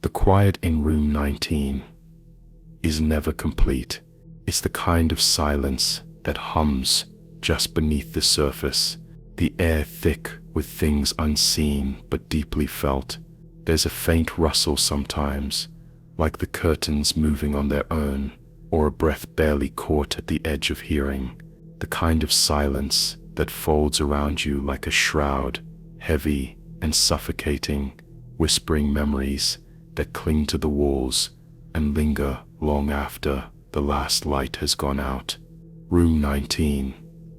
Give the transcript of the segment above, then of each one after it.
The quiet in room 19 is never complete. It's the kind of silence that hums just beneath the surface, the air thick with things unseen but deeply felt. There's a faint rustle sometimes, like the curtains moving on their own, or a breath barely caught at the edge of hearing. The kind of silence that folds around you like a shroud, heavy and suffocating, whispering memories that cling to the walls and linger long after the last light has gone out. Room 19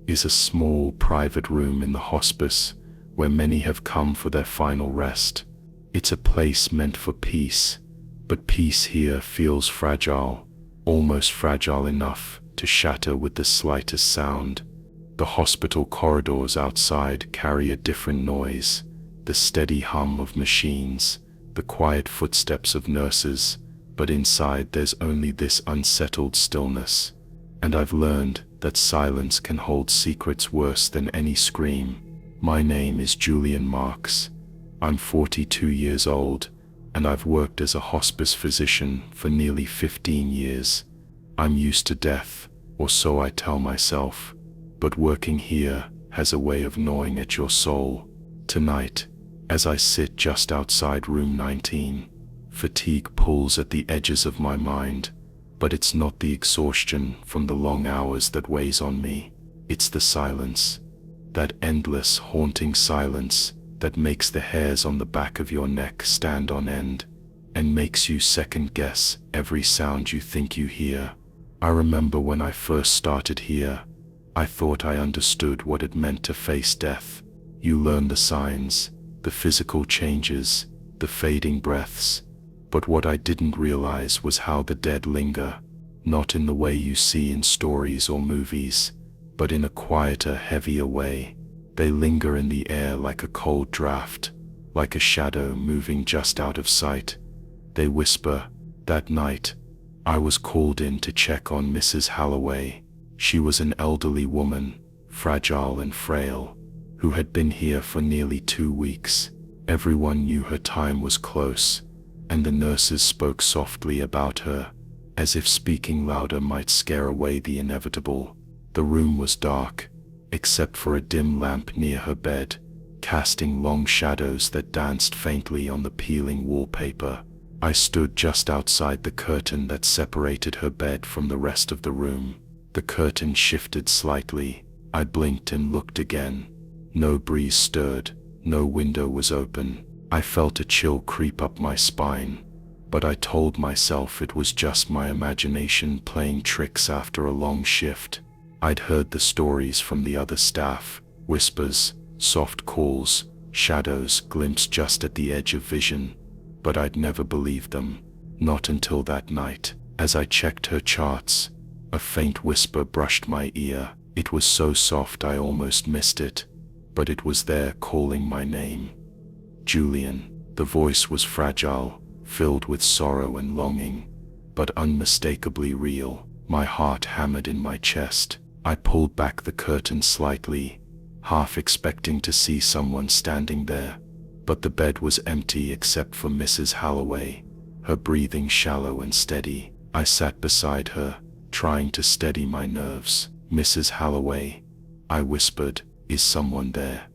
is a small private room in the hospice where many have come for their final rest. It's a place meant for peace, but peace here feels fragile, almost fragile enough to shatter with the slightest sound. The hospital corridors outside carry a different noise, the steady hum of machines, the quiet footsteps of nurses, but inside there's only this unsettled stillness. And I've learned that silence can hold secrets worse than any scream. My name is Julian Marks. I'm 42 years old, and I've worked as a hospice physician for nearly 15 years. I'm used to death, or so I tell myself, but working here has a way of gnawing at your soul. Tonight, as I sit just outside room 19, fatigue pulls at the edges of my mind, but it's not the exhaustion from the long hours that weighs on me. It's the silence, that endless, haunting silence that makes the hairs on the back of your neck stand on end and makes you second-guess every sound you think you hear. I remember when I first started here, I thought I understood what it meant to face death. You learn the signs, the physical changes, the fading breaths, but what I didn't realize was how the dead linger, not in the way you see in stories or movies, but in a quieter, heavier way. They linger in the air like a cold draft, like a shadow moving just out of sight. They whisper. That night, I was called in to check on Mrs. Holloway. She was an elderly woman, fragile and frail, who had been here for nearly 2 weeks. Everyone knew her time was close, and the nurses spoke softly about her, as if speaking louder might scare away the inevitable. The room was dark, except for a dim lamp near her bed, casting long shadows that danced faintly on the peeling wallpaper. I stood just outside the curtain that separated her bed from the rest of the room. The curtain shifted slightly. I blinked and looked again. No breeze stirred, no window was open. I felt a chill creep up my spine, but I told myself it was just my imagination playing tricks after a long shift. I'd heard the stories from the other staff, whispers, soft calls, shadows glimpsed just at the edge of vision, but I'd never believed them, not until that night. As I checked her charts, a faint whisper brushed my ear. It was so soft I almost missed it, but it was there calling my name. Julian. The voice was fragile, filled with sorrow and longing, but unmistakably real. My heart hammered in my chest. I pulled back the curtain slightly, half expecting to see someone standing there, but the bed was empty except for Mrs. Holloway, her breathing shallow and steady. I sat beside her, trying to steady my nerves. Mrs. Holloway, I whispered, is someone there?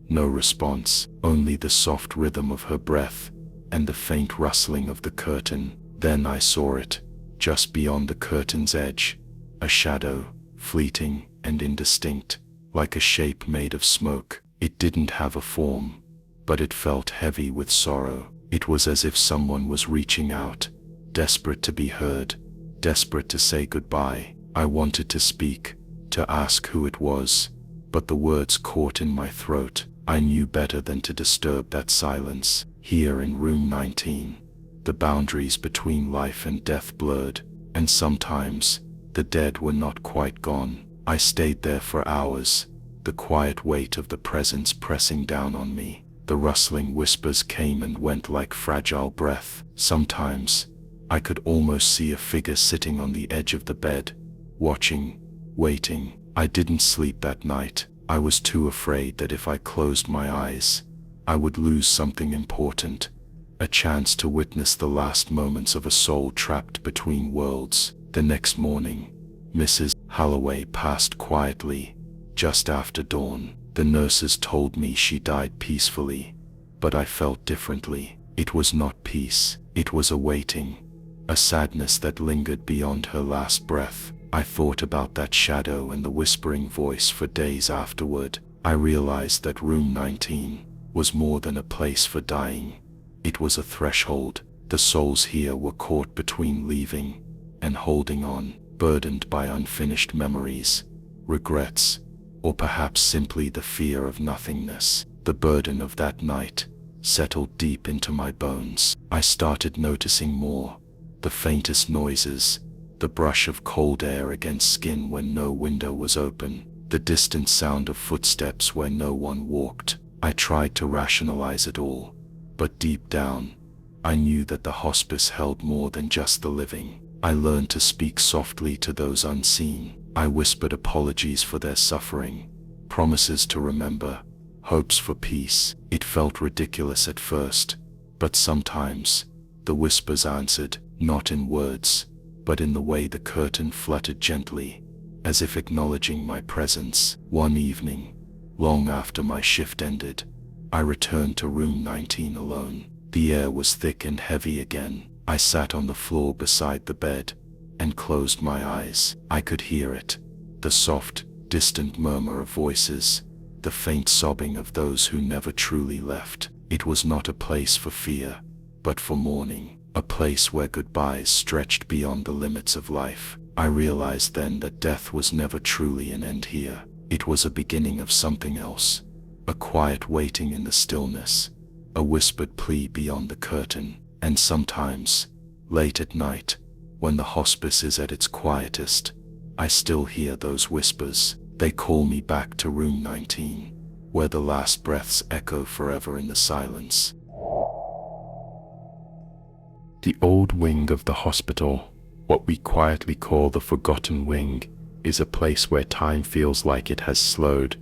No response, only the soft rhythm of her breath and the faint rustling of the curtain. Then I saw it, just beyond the curtain's edge, a shadow, fleeting and indistinct, like a shape made of smoke. It didn't have a form, but it felt heavy with sorrow. It was as if someone was reaching out, desperate to be heard, desperate to say goodbye. I wanted to speak, to ask who it was, but the words caught in my throat. I knew better than to disturb that silence. Here in room 19, the boundaries between life and death blurred, and sometimes the dead were not quite gone. I stayed there for hours, the quiet weight of the presence pressing down on me. The rustling whispers came and went like fragile breath. Sometimes, I could almost see a figure sitting on the edge of the bed, watching, waiting. I didn't sleep that night. I was too afraid that if I closed my eyes, I would lose something important, a chance to witness the last moments of a soul trapped between worlds. The next morning, Mrs. Holloway passed quietly, just after dawn. The nurses told me she died peacefully, but I felt differently. It was not peace, it was a waiting, a sadness that lingered beyond her last breath. I thought about that shadow and the whispering voice for days afterward. I realized that room 19 was more than a place for dying. It was a threshold. The souls here were caught between leaving and holding on, burdened by unfinished memories, regrets, or perhaps simply the fear of nothingness. The burden of that night settled deep into my bones. I started noticing more, the faintest noises, the brush of cold air against skin when no window was open, the distant sound of footsteps where no one walked. I tried to rationalize it all, but deep down, I knew that the hospice held more than just the living. I learned to speak softly to those unseen. I whispered apologies for their suffering, promises to remember, hopes for peace. It felt ridiculous at first, but sometimes the whispers answered, not in words, but in the way the curtain fluttered gently, as if acknowledging my presence. One evening, long after my shift ended, I returned to room 19 alone. The air was thick and heavy again. I sat on the floor beside the bed and closed my eyes. I could hear it, the soft, distant murmur of voices, the faint sobbing of those who never truly left. It was not a place for fear, but for mourning, a place where goodbyes stretched beyond the limits of life. I realized then that death was never truly an end here. It was a beginning of something else, a quiet waiting in the stillness, a whispered plea beyond the curtain. And sometimes, late at night, when the hospice is at its quietest, I still hear those whispers. They call me back to room 19, where the last breaths echo forever in the silence. The old wing of the hospital, what we quietly call the forgotten wing, is a place where time feels like it has slowed,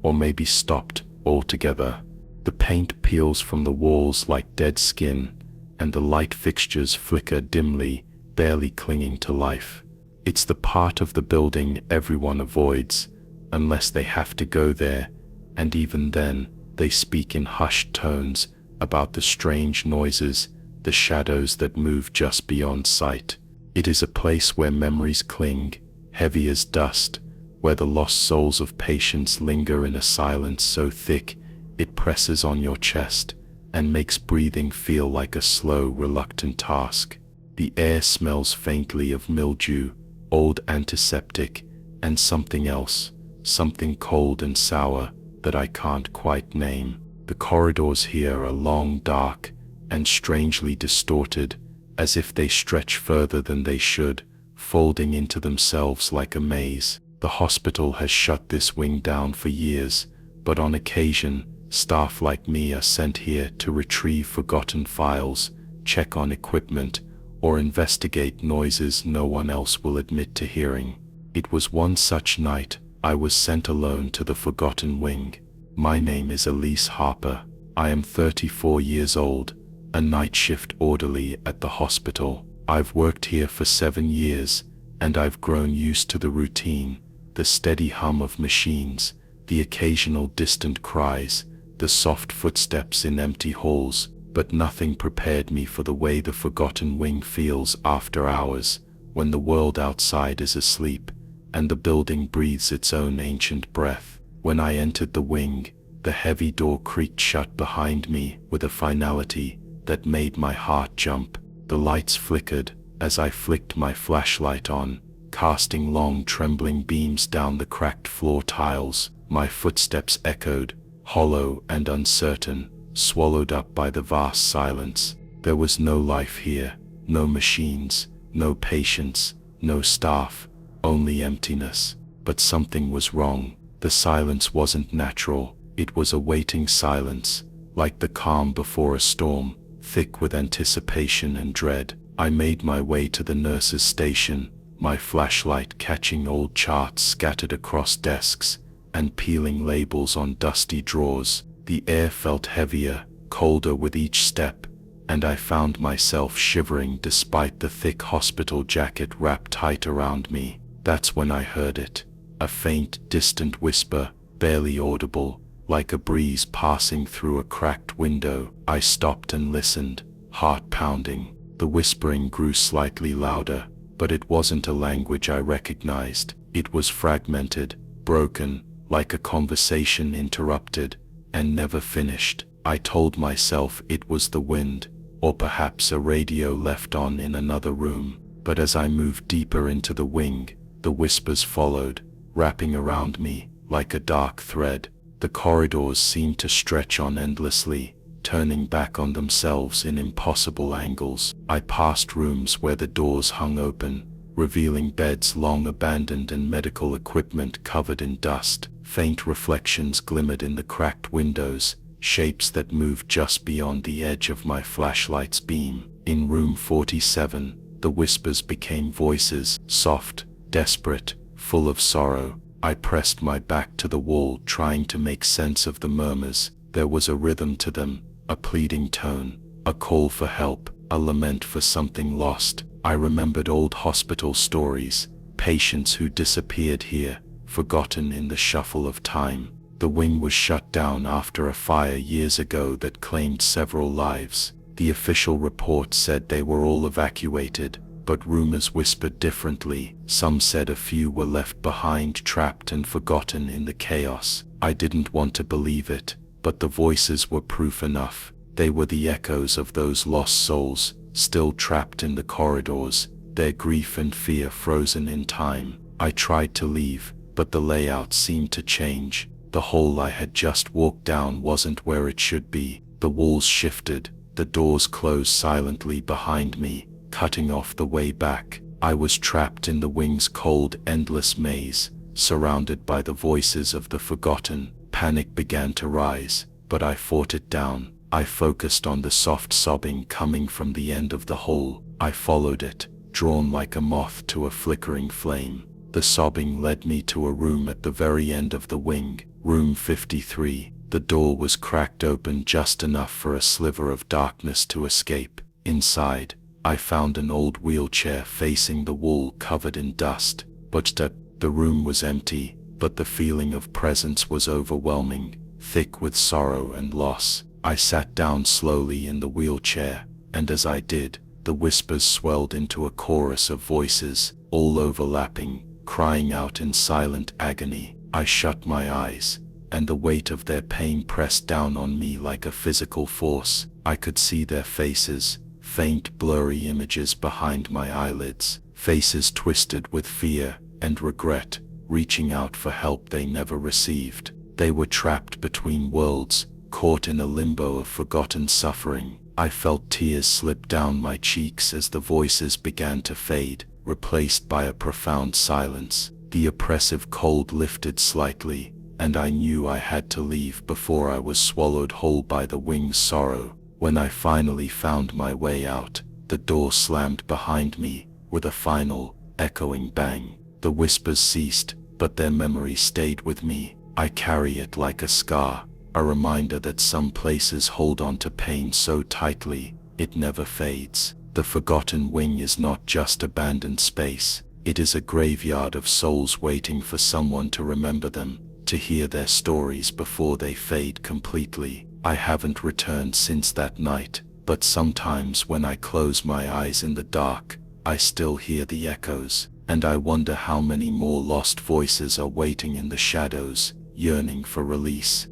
or maybe stopped altogether. The paint peels from the walls like dead skin, and the light fixtures flicker dimly, barely clinging to life. It's the part of the building everyone avoids, unless they have to go there, and even then, they speak in hushed tones about the strange noises, the shadows that move just beyond sight. It is a place where memories cling, heavy as dust, where the lost souls of patients linger in a silence so thick it presses on your chest and makes breathing feel like a slow, reluctant task. The air smells faintly of mildew, old antiseptic, and something else, something cold and sour that I can't quite name. The corridors here are long, dark, and strangely distorted, as if they stretch further than they should, folding into themselves like a maze. The hospital has shut this wing down for years, but on occasion, staff like me are sent here to retrieve forgotten files, check on equipment, or investigate noises no one else will admit to hearing. It was one such night I was sent alone to the forgotten wing. My name is Elise Harper. I am 34 years old, a night shift orderly at the hospital. I've worked here for 7 years, and I've grown used to the routine, the steady hum of machines, the occasional distant cries, the soft footsteps in empty halls, but nothing prepared me for the way the forgotten wing feels after hours, when the world outside is asleep, and the building breathes its own ancient breath. When I entered the wing, the heavy door creaked shut behind me with a finality that made my heart jump. The lights flickered as I flicked my flashlight on, casting long trembling beams down the cracked floor tiles. My footsteps echoed, hollow and uncertain, swallowed up by the vast silence. There was no life here, no machines, no patients, no staff, only emptiness. But something was wrong. The silence wasn't natural. It was a waiting silence, like the calm before a storm, thick with anticipation and dread. I made my way to the nurse's station, my flashlight catching old charts scattered across desks, and peeling labels on dusty drawers. The air felt heavier, colder with each step, and I found myself shivering despite the thick hospital jacket wrapped tight around me. That's when I heard it. A faint, distant whisper, barely audible, like a breeze passing through a cracked window. I stopped and listened, heart pounding. The whispering grew slightly louder, but it wasn't a language I recognized. It was fragmented, broken, like a conversation interrupted and never finished. I told myself it was the wind, or perhaps a radio left on in another room. But as I moved deeper into the wing, the whispers followed, wrapping around me like a dark thread. The corridors seemed to stretch on endlessly, turning back on themselves in impossible angles. I passed rooms where the doors hung open, revealing beds long abandoned and medical equipment covered in dust. Faint reflections glimmered in the cracked windows, shapes that moved just beyond the edge of my flashlight's beam. In room 47, the whispers became voices, soft, desperate, full of sorrow. I pressed my back to the wall, trying to make sense of the murmurs. There was a rhythm to them, a pleading tone, a call for help, a lament for something lost. I remembered old hospital stories, patients who disappeared here, forgotten in the shuffle of time. The wing was shut down after a fire years ago that claimed several lives. The official report said they were all evacuated, but rumors whispered differently. Some said a few were left behind, trapped and forgotten in the chaos. I didn't want to believe it, but the voices were proof enough. They were the echoes of those lost souls, still trapped in the corridors, their grief and fear frozen in time. I tried to leave, but the layout seemed to change. The hall I had just walked down wasn't where it should be. The walls shifted, the doors closed silently behind me, cutting off the way back. I was trapped in the wing's cold, endless maze, surrounded by the voices of the forgotten. Panic began to rise, but I fought it down. I focused on the soft sobbing coming from the end of the hall. I followed it, drawn like a moth to a flickering flame. The sobbing led me to a room at the very end of the wing, room 53. The door was cracked open just enough for a sliver of darkness to escape. Inside, I found an old wheelchair facing the wall covered in dust. The room was empty, but the feeling of presence was overwhelming, thick with sorrow and loss. I sat down slowly in the wheelchair, and as I did, the whispers swelled into a chorus of voices, all overlapping, crying out in silent agony. I shut my eyes, and the weight of their pain pressed down on me like a physical force. I could see their faces, faint blurry images behind my eyelids, faces twisted with fear and regret, reaching out for help they never received. They were trapped between worlds, caught in a limbo of forgotten suffering. I felt tears slip down my cheeks as the voices began to fade, replaced by a profound silence. The oppressive cold lifted slightly, and I knew I had to leave before I was swallowed whole by the wing's sorrow. When I finally found my way out, the door slammed behind me with a final, echoing bang. The whispers ceased, but their memory stayed with me. I carry it like a scar, a reminder that some places hold on to pain so tightly, it never fades. The forgotten wing is not just abandoned space, it is a graveyard of souls waiting for someone to remember them, to hear their stories before they fade completely. I haven't returned since that night, but sometimes when I close my eyes in the dark, I still hear the echoes, and I wonder how many more lost voices are waiting in the shadows, yearning for release.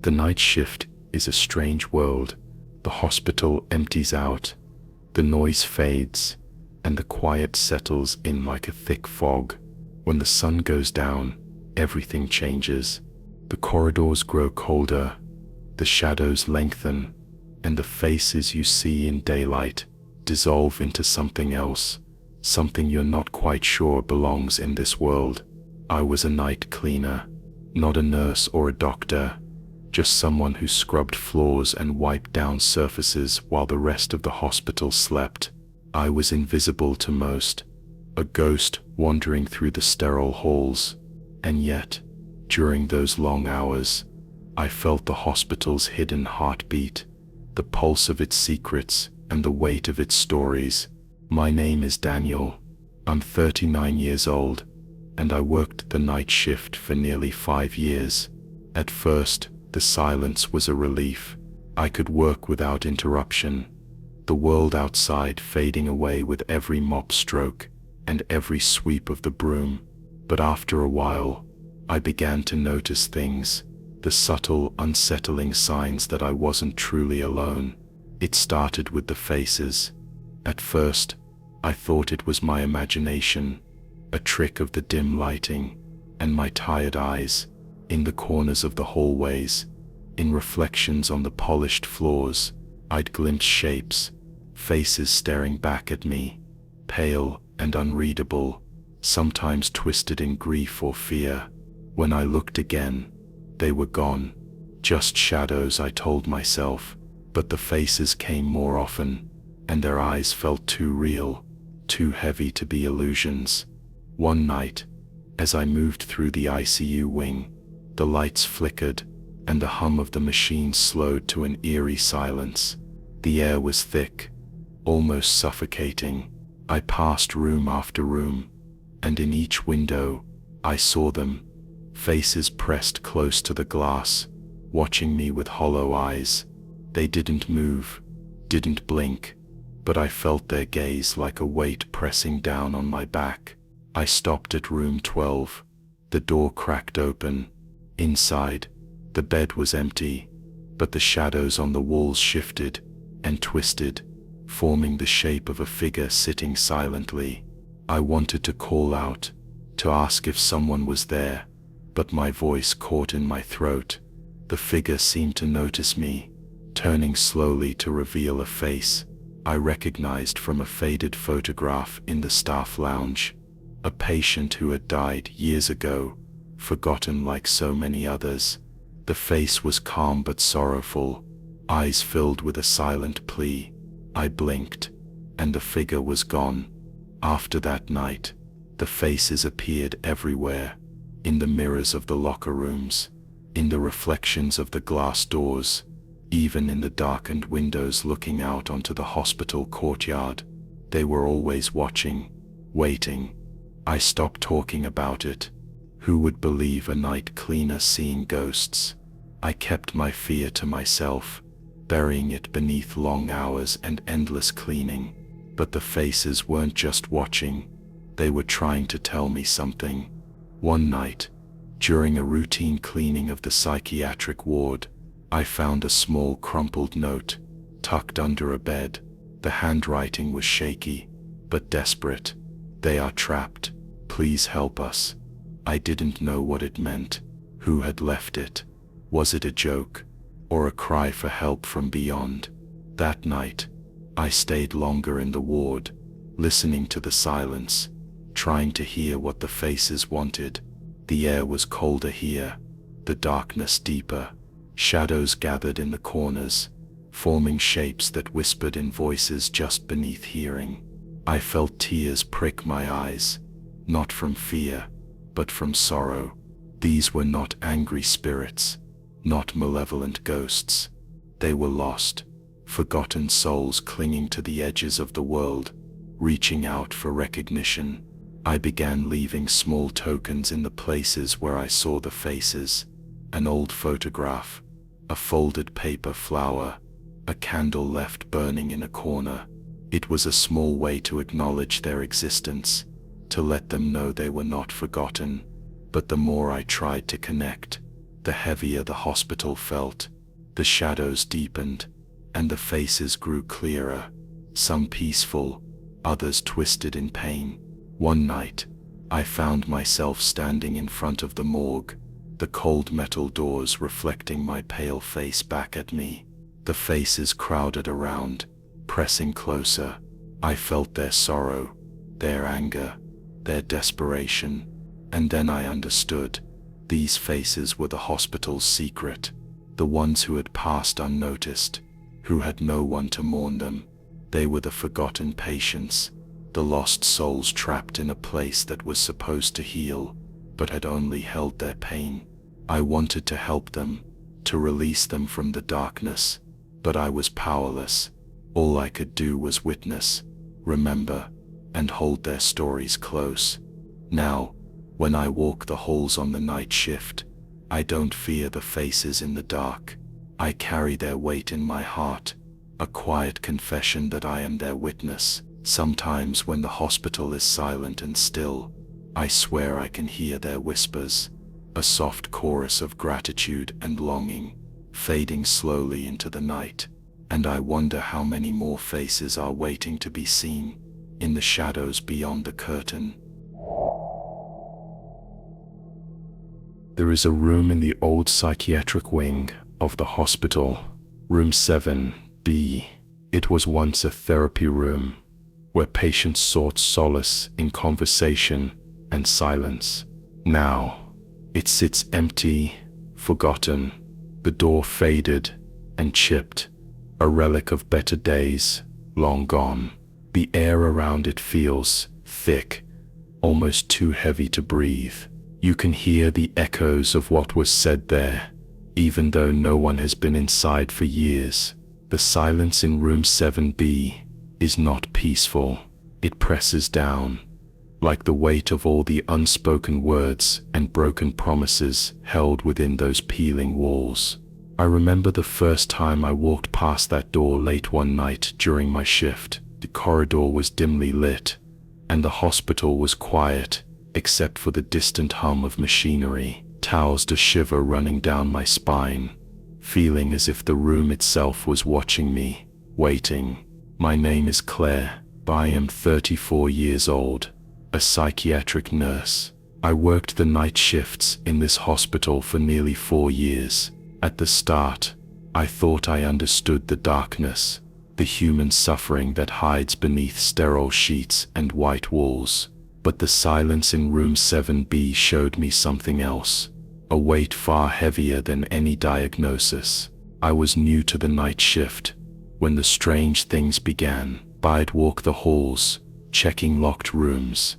The night shift is a strange world. The hospital empties out, the noise fades, and the quiet settles in like a thick fog. When the sun goes down, everything changes. The corridors grow colder, the shadows lengthen, and the faces you see in daylight dissolve into something else, something you're not quite sure belongs in this world. I was a night cleaner, not a nurse or a doctor, just someone who scrubbed floors and wiped down surfaces while the rest of the hospital slept. I was invisible to most, a ghost wandering through the sterile halls, and yet, during those long hours, I felt the hospital's hidden heartbeat, the pulse of its secrets, and the weight of its stories. My name is Daniel. I'm 39 years old, and I worked the night shift for nearly 5 years. At first, the silence was a relief. I could work without interruption, the world outside fading away with every mop stroke and every sweep of the broom. But after a while, I began to notice things, the subtle, unsettling signs that I wasn't truly alone. It started with the faces. At first, I thought it was my imagination, a trick of the dim lighting and my tired eyes. In the corners of the hallways, in reflections on the polished floors, I'd glimpse shapes, faces staring back at me, pale and unreadable, sometimes twisted in grief or fear. When I looked again, they were gone. Just shadows, I told myself, but the faces came more often, and their eyes felt too real, too heavy to be illusions. One night, as I moved through the ICU wing, the lights flickered, and the hum of the machine slowed to an eerie silence. The air was thick, almost suffocating. I passed room after room, and in each window, I saw them, faces pressed close to the glass, watching me with hollow eyes. They didn't move, didn't blink, but I felt their gaze like a weight pressing down on my back. I stopped at room 12. The door cracked open. Inside, the bed was empty, but the shadows on the walls shifted and twisted, forming the shape of a figure sitting silently. I wanted to call out, to ask if someone was there, but my voice caught in my throat. The figure seemed to notice me, turning slowly to reveal a face I recognized from a faded photograph in the staff lounge. A patient who had died years ago, forgotten like so many others. The face was calm but sorrowful, eyes filled with a silent plea. I blinked, and the figure was gone. After that night, the faces appeared everywhere, in the mirrors of the locker rooms, in the reflections of the glass doors, even in the darkened windows looking out onto the hospital courtyard. They were always watching, waiting. I stopped talking about it. Who would believe a night cleaner seeing ghosts? I kept my fear to myself, burying it beneath long hours and endless cleaning. But the faces weren't just watching, they were trying to tell me something. One night, during a routine cleaning of the psychiatric ward, I found a small crumpled note, tucked under a bed. The handwriting was shaky, but desperate. "They are trapped. Please help us." I didn't know what it meant. Who had left it? Was it a joke, or a cry for help from beyond? That night, I stayed longer in the ward, listening to the silence, trying to hear what the faces wanted. The air was colder here, the darkness deeper. Shadows gathered in the corners, forming shapes that whispered in voices just beneath hearing. I felt tears prick my eyes, not from fear, but from sorrow. These were not angry spirits, not malevolent ghosts. They were lost, forgotten souls clinging to the edges of the world, reaching out for recognition. I began leaving small tokens in the places where I saw the faces: an old photograph, a folded paper flower, a candle left burning in a corner. It was a small way to acknowledge their existence, to let them know they were not forgotten. But the more I tried to connect, the heavier the hospital felt. The shadows deepened, and the faces grew clearer, some peaceful, others twisted in pain. One night, I found myself standing in front of the morgue, the cold metal doors reflecting my pale face back at me. The faces crowded around, pressing closer. I felt their sorrow, their anger, their desperation, and then I understood. These faces were the hospital's secret, the ones who had passed unnoticed, who had no one to mourn them. They were the forgotten patients, the lost souls trapped in a place that was supposed to heal, but had only held their pain. I wanted to help them, to release them from the darkness, but I was powerless. All I could do was witness, remember, and hold their stories close. Now, when I walk the halls on the night shift, I don't fear the faces in the dark. I carry their weight in my heart, a quiet confession that I am their witness. Sometimes when the hospital is silent and still, I swear I can hear their whispers, a soft chorus of gratitude and longing, fading slowly into the night, and I wonder how many more faces are waiting to be seen, in the shadows beyond the curtain. There is a room in the old psychiatric wing of the hospital, room 7B. It was once a therapy room, where patients sought solace in conversation and silence. Now, it sits empty, forgotten, the door faded and chipped, a relic of better days, long gone. The air around it feels thick, almost too heavy to breathe. You can hear the echoes of what was said there, even though no one has been inside for years. The silence in room 7B is not peaceful. It presses down, like the weight of all the unspoken words and broken promises held within those peeling walls. I remember the first time I walked past that door late one night during my shift. The corridor was dimly lit, and the hospital was quiet, except for the distant hum of machinery. Toused a shiver running down my spine, feeling as if the room itself was watching me, waiting. My name is Claire. I am 34 years old, a psychiatric nurse. I worked the night shifts in this hospital for nearly 4 years. At the start, I thought I understood the darkness, the human suffering that hides beneath sterile sheets and white walls. But the silence in room 7B showed me something else, a weight far heavier than any diagnosis. I was new to the night shift when the strange things began. I'd walk the halls, checking locked rooms,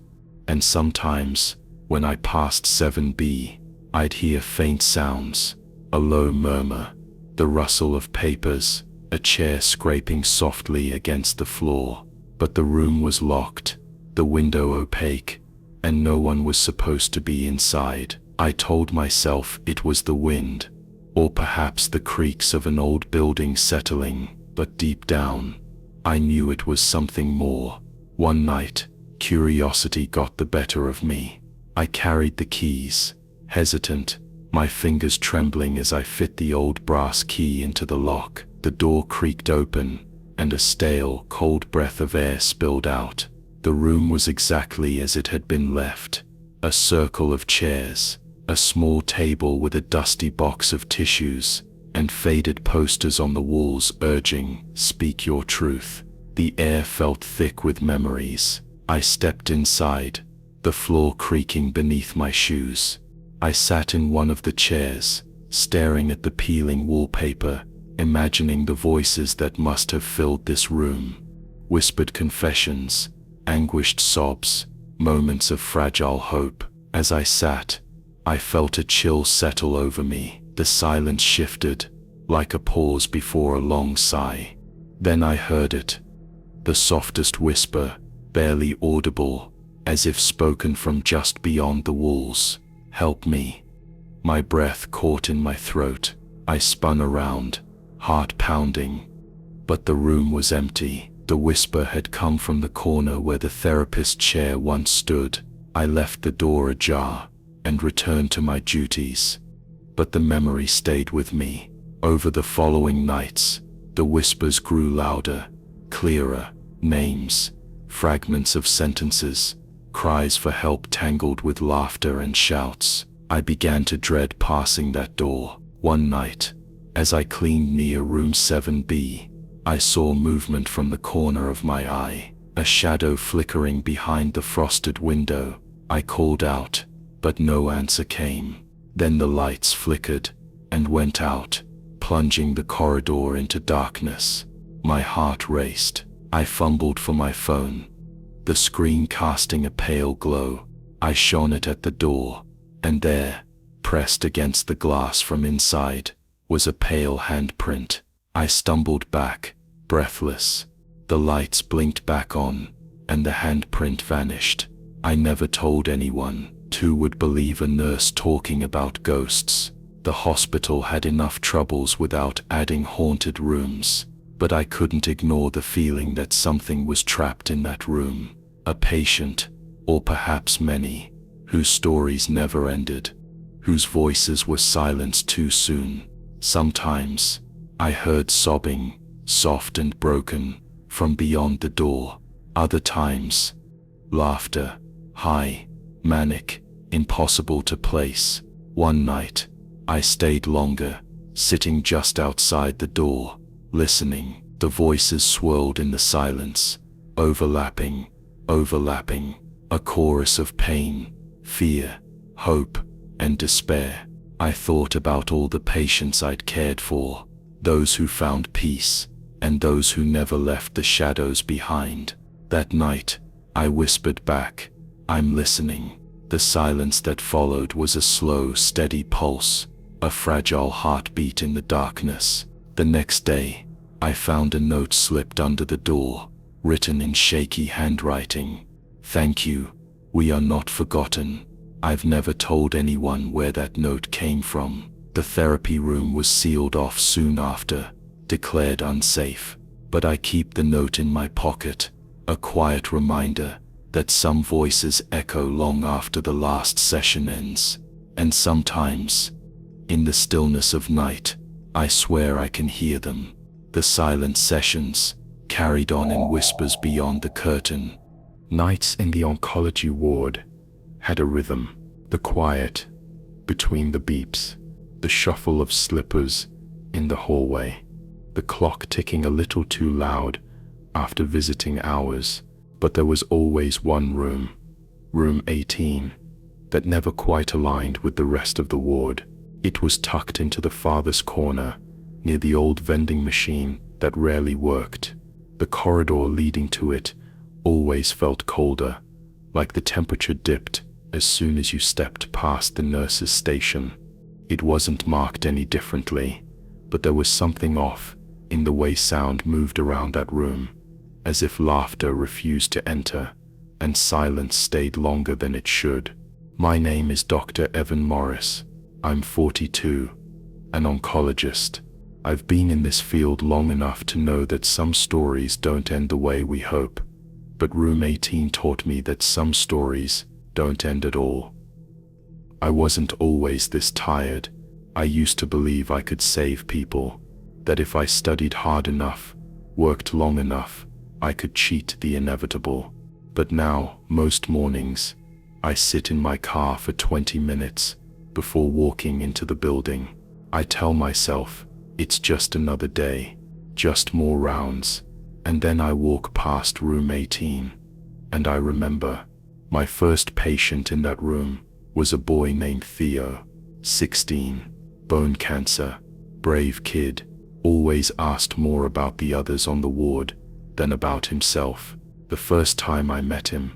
and sometimes, when I passed 7B, I'd hear faint sounds, a low murmur, the rustle of papers, a chair scraping softly against the floor. But the room was locked, the window opaque, and no one was supposed to be inside. I told myself it was the wind, or perhaps the creaks of an old building settling, but deep down, I knew it was something more. One night, curiosity got the better of me. I carried the keys, hesitant, my fingers trembling as I fit the old brass key into the lock. The door creaked open, and a stale, cold breath of air spilled out. The room was exactly as it had been left, a circle of chairs, a small table with a dusty box of tissues, and faded posters on the walls urging, "Speak your truth." The air felt thick with memories. I stepped inside, the floor creaking beneath my shoes. I sat in one of the chairs, staring at the peeling wallpaper, imagining the voices that must have filled this room. Whispered confessions, anguished sobs, moments of fragile hope. As I sat, I felt a chill settle over me. The silence shifted, like a pause before a long sigh. Then I heard it, the softest whisper, barely audible, as if spoken from just beyond the walls. "Help me." My breath caught in my throat. I spun around, heart pounding. But the room was empty. The whisper had come from the corner where the therapist chair once stood. I left the door ajar and returned to my duties. But the memory stayed with me. Over the following nights, the whispers grew louder, clearer. Names, fragments of sentences, cries for help tangled with laughter and shouts. I began to dread passing that door. One night, as I cleaned near room 7B, I saw movement from the corner of my eye, a shadow flickering behind the frosted window. I called out, but no answer came. Then the lights flickered and went out, plunging the corridor into darkness. My heart raced. I fumbled for my phone, the screen casting a pale glow. I shone it at the door, and there, pressed against the glass from inside, was a pale handprint. I stumbled back, breathless. The lights blinked back on, and the handprint vanished. I never told anyone. Who would believe a nurse talking about ghosts? The hospital had enough troubles without adding haunted rooms, but I couldn't ignore the feeling that something was trapped in that room. A patient, or perhaps many, whose stories never ended, whose voices were silenced too soon. Sometimes, I heard sobbing, soft and broken, from beyond the door. Other times, laughter, high, manic, impossible to place. One night, I stayed longer, sitting just outside the door, listening. The voices swirled in the silence, overlapping, a chorus of pain, fear, hope, and despair. I thought about all the patients I'd cared for, those who found peace, and those who never left the shadows behind. That night, I whispered back, "I'm listening." The silence that followed was a slow, steady pulse, a fragile heartbeat in the darkness. The next day, I found a note slipped under the door, written in shaky handwriting. "Thank you. We are not forgotten." I've never told anyone where that note came from. The therapy room was sealed off soon after, declared unsafe, but I keep the note in my pocket, a quiet reminder that some voices echo long after the last session ends. And sometimes, in the stillness of night, I swear I can hear them. The silent sessions, carried on in whispers beyond the curtain. Nights in the oncology ward had a rhythm. The quiet between the beeps, the shuffle of slippers in the hallway, the clock ticking a little too loud after visiting hours. But there was always one room, room 18, that never quite aligned with the rest of the ward. It was tucked into the farthest corner, near the old vending machine that rarely worked. The corridor leading to it always felt colder, like the temperature dipped as soon as you stepped past the nurse's station. It wasn't marked any differently, but there was something off in the way sound moved around that room, as if laughter refused to enter, and silence stayed longer than it should. My name is Dr. Evan Morris. I'm 42, an oncologist. I've been in this field long enough to know that some stories don't end the way we hope, but room 18 taught me that some stories don't end at all. I wasn't always this tired. I used to believe I could save people, that if I studied hard enough, worked long enough, I could cheat the inevitable. But now, most mornings, I sit in my car for 20 minutes before walking into the building. I tell myself, it's just another day, just more rounds, and then I walk past room 18, and I remember, my first patient in that room was a boy named Theo, 16, bone cancer, brave kid, always asked more about the others on the ward than about himself. The first time I met him,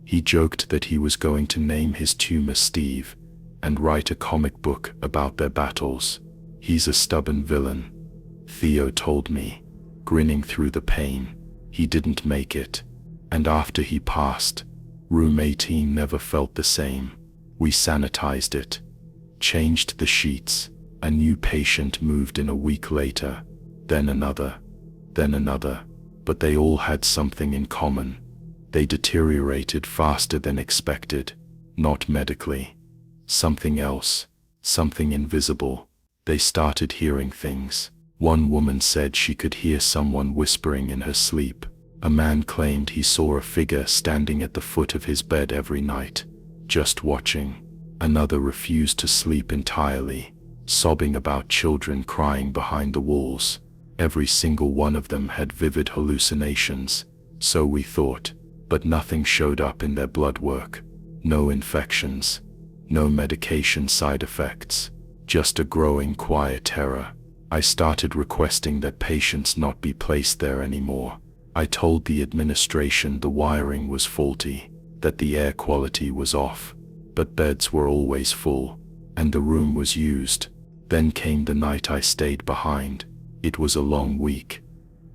he joked that he was going to name his tumor Steve and write a comic book about their battles. "He's a stubborn villain," Theo told me, grinning through the pain. He didn't make it, and after he passed, room 18 never felt the same. We sanitized it, changed the sheets. A new patient moved in a week later, then another, but they all had something in common. They deteriorated faster than expected, not medically. Something else, something invisible. They started hearing things. One woman said she could hear someone whispering in her sleep. A man claimed he saw a figure standing at the foot of his bed every night, just watching. Another refused to sleep entirely, sobbing about children crying behind the walls. Every single one of them had vivid hallucinations, so we thought, but nothing showed up in their blood work. No infections, no medication side effects, just a growing quiet terror. I started requesting that patients not be placed there anymore. I told the administration the wiring was faulty, that the air quality was off, but beds were always full, and the room was used. Then came the night I stayed behind. It was a long week.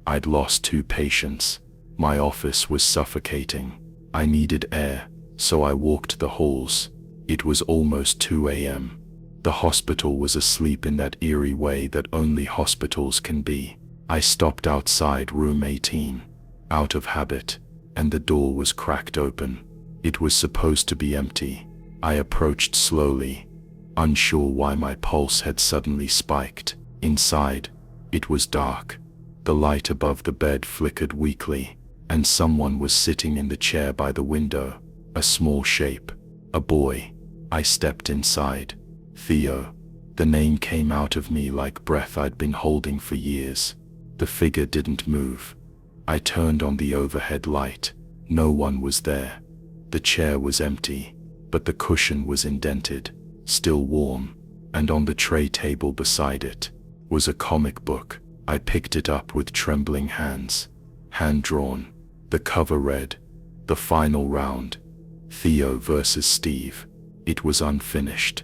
I'd lost 2 patients. My office was suffocating. I needed air, so I walked the halls. It was almost 2 a.m. The hospital was asleep in that eerie way that only hospitals can be. I stopped outside room 18, out of habit, and the door was cracked open. It was supposed to be empty. I approached slowly, unsure why my pulse had suddenly spiked. Inside, it was dark. The light above the bed flickered weakly, and someone was sitting in the chair by the window, a small shape, a boy. I stepped inside. Theo. The name came out of me like breath I'd been holding for years. The figure didn't move. I turned on the overhead light. No one was there. The chair was empty, but the cushion was indented, still warm, and on the tray table beside it was a comic book. I picked it up with trembling hands. Hand-drawn. The cover read, "The Final Round. Theo versus Steve." It was unfinished.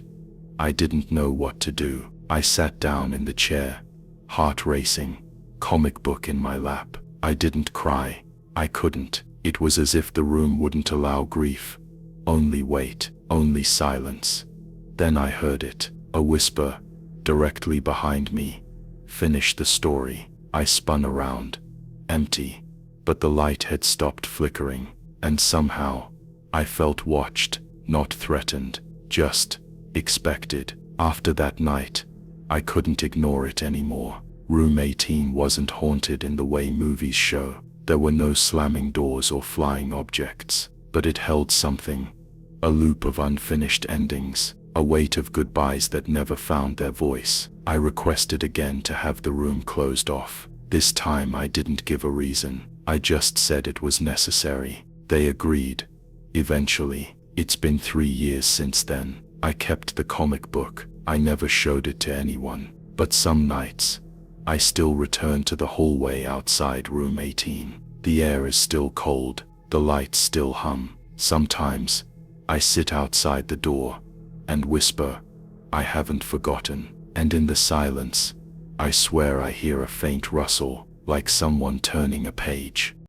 I didn't know what to do. I sat down in the chair, heart racing, comic book in my lap. I didn't cry. I couldn't. It was as if the room wouldn't allow grief. Only weight, only silence. Then I heard it, a whisper, directly behind me. "Finish the story." I spun around. Empty. But the light had stopped flickering, and somehow, I felt watched, not threatened, just expected. After that night, I couldn't ignore it anymore. Room 18 wasn't haunted in the way movies show. There were no slamming doors or flying objects, but it held something. A loop of unfinished endings, a weight of goodbyes that never found their voice. I requested again to have the room closed off. This time I didn't give a reason. I just said it was necessary. They agreed. Eventually. It's been 3 years since then. I kept the comic book. I never showed it to anyone. But some nights, I still return to the hallway outside room 18. The air is still cold. The lights still hum. Sometimes, I sit outside the door and whisper, "I haven't forgotten." And in the silence, I swear I hear a faint rustle, like someone turning a page.